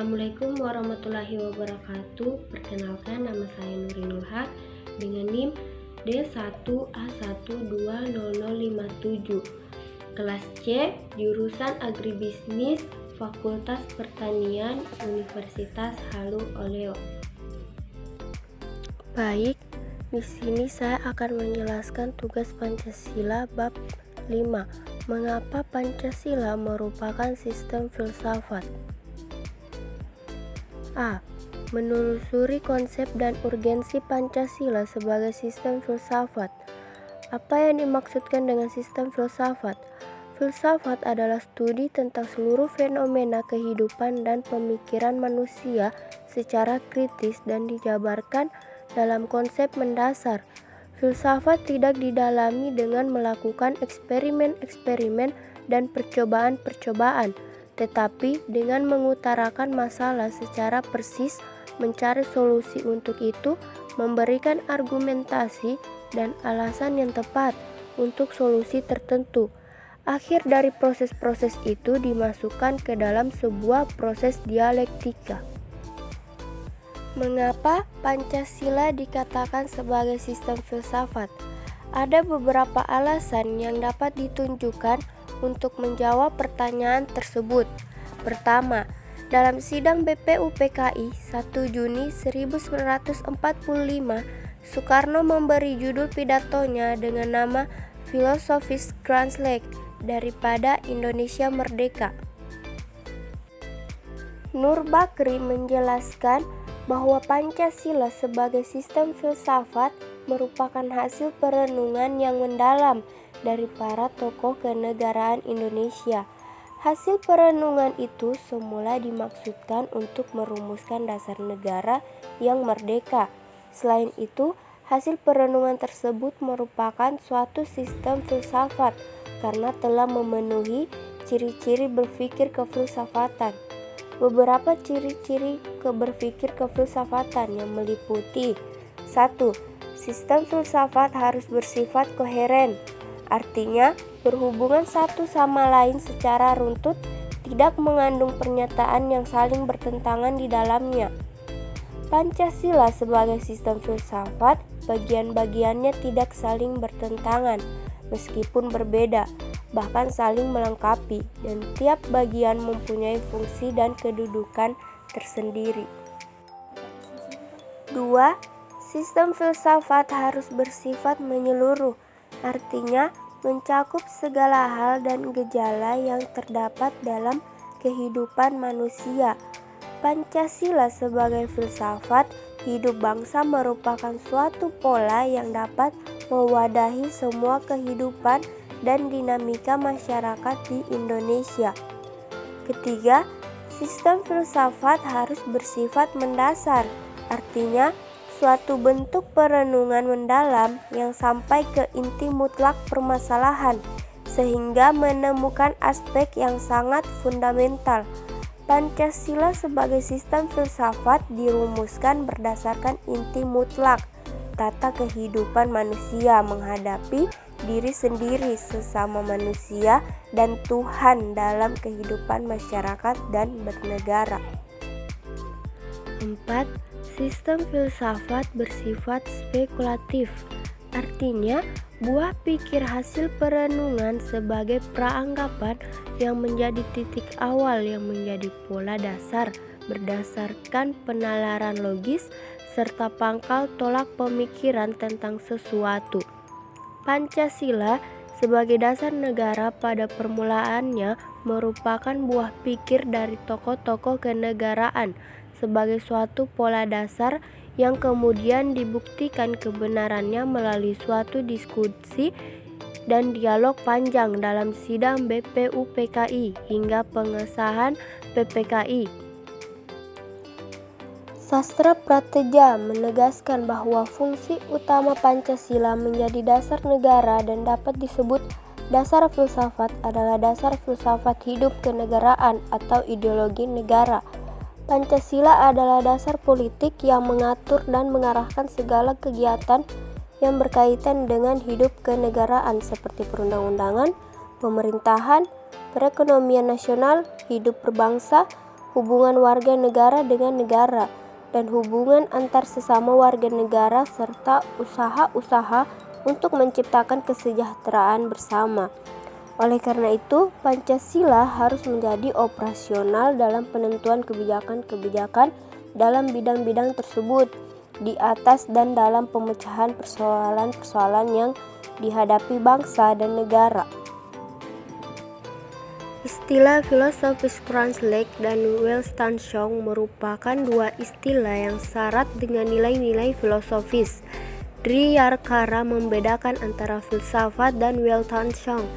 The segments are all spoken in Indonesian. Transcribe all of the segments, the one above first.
Assalamualaikum warahmatullahi wabarakatuh. Perkenalkan, nama saya Nurinul Haq dengan NIM D1A120057. Kelas C, jurusan Agribisnis, Fakultas Pertanian, Universitas Halu Oleo. Baik, di sini saya akan menjelaskan tugas Pancasila bab 5. Mengapa Pancasila merupakan sistem filsafat? A. Menelusuri konsep dan urgensi Pancasila sebagai sistem filsafat. Apa yang dimaksudkan dengan sistem filsafat? Filsafat adalah studi tentang seluruh fenomena kehidupan dan pemikiran manusia secara kritis dan dijabarkan dalam konsep mendasar. Filsafat tidak didalami dengan melakukan eksperimen-eksperimen dan percobaan-percobaan, tetapi dengan mengutarakan masalah secara persis, mencari solusi untuk itu, memberikan argumentasi dan alasan yang tepat untuk solusi tertentu. Akhir dari proses-proses itu dimasukkan ke dalam sebuah proses dialektika. Mengapa Pancasila dikatakan sebagai sistem filsafat? Ada beberapa alasan yang dapat ditunjukkan untuk menjawab pertanyaan tersebut. Pertama, dalam sidang BPUPKI 1 Juni 1945, Soekarno memberi judul pidatonya dengan nama Philosophisch Grundslag daripada Indonesia Merdeka. Nur Bakri menjelaskan bahwa Pancasila sebagai sistem filsafat merupakan hasil perenungan yang mendalam dari para tokoh kenegaraan Indonesia. Hasil perenungan itu semula dimaksudkan untuk merumuskan dasar negara yang merdeka. Selain itu, hasil perenungan tersebut merupakan suatu sistem filsafat karena telah memenuhi ciri-ciri berpikir kefilsafatan. Beberapa ciri-ciri berpikir kefilsafatan yang meliputi: 1. Sistem filsafat harus bersifat koheren, artinya berhubungan satu sama lain secara runtut, tidak mengandung pernyataan yang saling bertentangan di dalamnya. Pancasila sebagai sistem filsafat, bagian-bagiannya tidak saling bertentangan, meskipun berbeda, bahkan saling melengkapi, dan tiap bagian mempunyai fungsi dan kedudukan tersendiri. 2. Sistem filsafat harus bersifat menyeluruh, artinya mencakup segala hal dan gejala yang terdapat dalam kehidupan manusia. Pancasila sebagai filsafat hidup bangsa merupakan suatu pola yang dapat mewadahi semua kehidupan dan dinamika masyarakat di Indonesia. Ketiga, sistem filsafat harus bersifat mendasar, artinya suatu bentuk perenungan mendalam yang sampai ke inti mutlak permasalahan, sehingga menemukan aspek yang sangat fundamental. Pancasila sebagai sistem filsafat dirumuskan berdasarkan inti mutlak, tata kehidupan manusia menghadapi diri sendiri, sesama manusia, dan Tuhan dalam kehidupan masyarakat dan bernegara. 4. Sistem filsafat bersifat spekulatif, artinya buah pikir hasil perenungan sebagai praanggapan yang menjadi titik awal yang menjadi pola dasar berdasarkan penalaran logis serta pangkal tolak pemikiran tentang sesuatu. Pancasila sebagai dasar negara pada permulaannya merupakan buah pikir dari tokoh-tokoh kenegaraan sebagai suatu pola dasar yang kemudian dibuktikan kebenarannya melalui suatu diskusi dan dialog panjang dalam sidang BPUPKI hingga pengesahan PPKI. Sastra Prateja menegaskan bahwa fungsi utama Pancasila menjadi dasar negara dan dapat disebut dasar filsafat adalah dasar filsafat hidup kenegaraan atau ideologi negara. Pancasila adalah dasar politik yang mengatur dan mengarahkan segala kegiatan yang berkaitan dengan hidup kenegaraan seperti perundang-undangan, pemerintahan, perekonomian nasional, hidup berbangsa, hubungan warga negara dengan negara, dan hubungan antar sesama warga negara serta usaha-usaha untuk menciptakan kesejahteraan bersama. Oleh karena itu, Pancasila harus menjadi operasional dalam penentuan kebijakan-kebijakan dalam bidang-bidang tersebut di atas dan dalam pemecahan persoalan-persoalan yang dihadapi bangsa dan negara. Istilah filosofis Kranjlek dan Weltanschauung merupakan dua istilah yang syarat dengan nilai-nilai filosofis. Dryarkara membedakan antara filsafat dan Weltanschauung.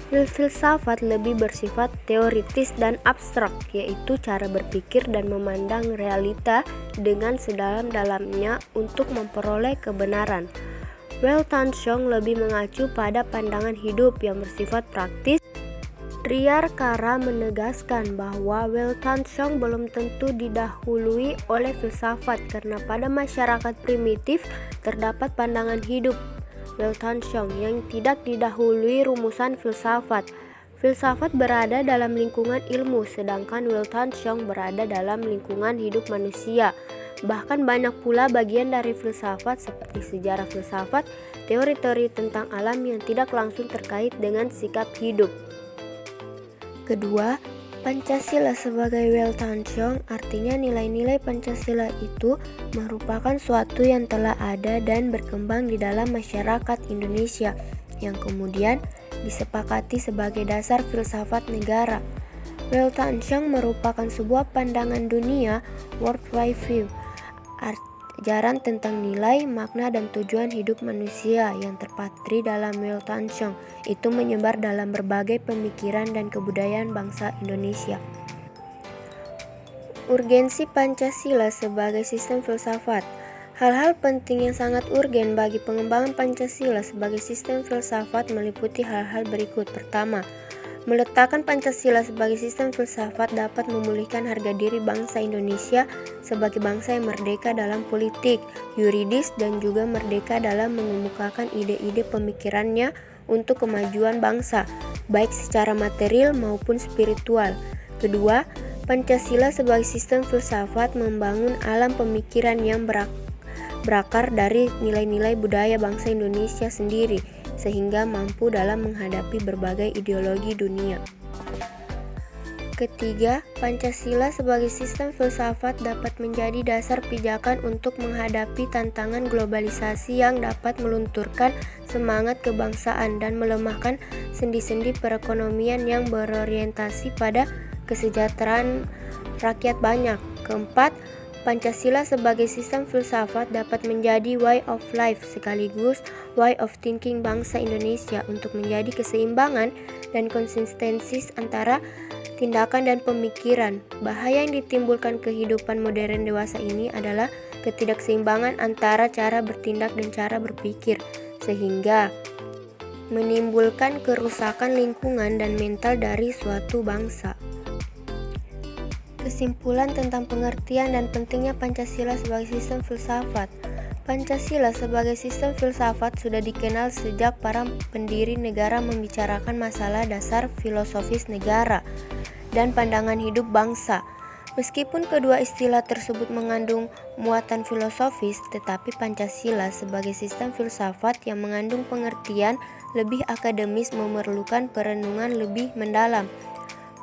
Filsafat lebih bersifat teoritis dan abstrak, yaitu cara berpikir dan memandang realita dengan sedalam-dalamnya untuk memperoleh kebenaran. Weltanschauung lebih mengacu pada pandangan hidup yang bersifat praktis. Dryarkara menegaskan bahwa Weltanschauung belum tentu didahului oleh filsafat karena pada masyarakat primitif terdapat pandangan hidup Weltanschauung yang tidak didahului rumusan filsafat. Filsafat berada dalam lingkungan ilmu, sedangkan Weltanschauung berada dalam lingkungan hidup manusia. Bahkan banyak pula bagian dari filsafat seperti sejarah filsafat, teori-teori tentang alam yang tidak langsung terkait dengan sikap hidup. Kedua, Pancasila sebagai Weltanschauung artinya nilai-nilai Pancasila itu merupakan suatu yang telah ada dan berkembang di dalam masyarakat Indonesia yang kemudian disepakati sebagai dasar filsafat negara. Weltanschauung merupakan sebuah pandangan dunia worldwide view, ajaran tentang nilai, makna, dan tujuan hidup manusia yang terpatri dalam Weltanschauung itu menyebar dalam berbagai pemikiran dan kebudayaan bangsa Indonesia. Urgensi Pancasila sebagai sistem filsafat. Hal-hal penting yang sangat urgen bagi pengembangan Pancasila sebagai sistem filsafat meliputi hal-hal berikut. Pertama, meletakkan Pancasila sebagai sistem filsafat dapat memulihkan harga diri bangsa Indonesia sebagai bangsa yang merdeka dalam politik, yuridis, dan juga merdeka dalam mengemukakan ide-ide pemikirannya untuk kemajuan bangsa, baik secara material maupun spiritual. Kedua, Pancasila sebagai sistem filsafat membangun alam pemikiran yang berakar dari nilai-nilai budaya bangsa Indonesia sendiri, sehingga mampu dalam menghadapi berbagai ideologi dunia. Ketiga, Pancasila sebagai sistem filsafat dapat menjadi dasar pijakan untuk menghadapi tantangan globalisasi yang dapat melunturkan semangat kebangsaan dan melemahkan sendi-sendi perekonomian yang berorientasi pada kesejahteraan rakyat banyak. Keempat, Pancasila sebagai sistem filsafat dapat menjadi way of life sekaligus way of thinking bangsa Indonesia untuk menjadi keseimbangan dan konsistensi antara tindakan dan pemikiran. Bahaya yang ditimbulkan kehidupan modern dewasa ini adalah ketidakseimbangan antara cara bertindak dan cara berpikir, sehingga menimbulkan kerusakan lingkungan dan mental dari suatu bangsa. Kesimpulan tentang pengertian dan pentingnya Pancasila sebagai sistem filsafat. Pancasila sebagai sistem filsafat sudah dikenal sejak para pendiri negara membicarakan masalah dasar filosofis negara dan pandangan hidup bangsa. Meskipun kedua istilah tersebut mengandung muatan filosofis, tetapi Pancasila sebagai sistem filsafat yang mengandung pengertian lebih akademis memerlukan perenungan lebih mendalam.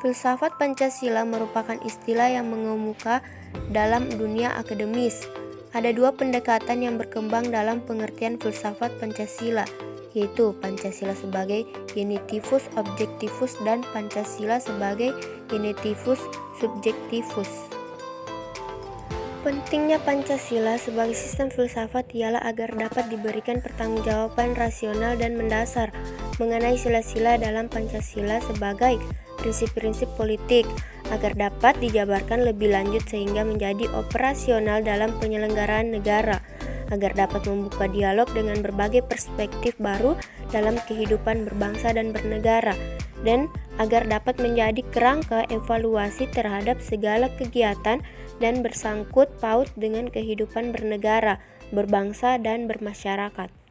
Filsafat Pancasila merupakan istilah yang mengemuka dalam dunia akademis. Ada dua pendekatan yang berkembang dalam pengertian filsafat Pancasila, yaitu Pancasila sebagai genitivus objektivus dan Pancasila sebagai genitivus subjektivus. Pentingnya Pancasila sebagai sistem filsafat ialah agar dapat diberikan pertanggungjawaban rasional dan mendasar mengenai sila-sila dalam Pancasila sebagai prinsip-prinsip politik, agar dapat dijabarkan lebih lanjut sehingga menjadi operasional dalam penyelenggaraan negara, agar dapat membuka dialog dengan berbagai perspektif baru dalam kehidupan berbangsa dan bernegara, dan agar dapat menjadi kerangka evaluasi terhadap segala kegiatan dan bersangkut paut dengan kehidupan bernegara, berbangsa, dan bermasyarakat.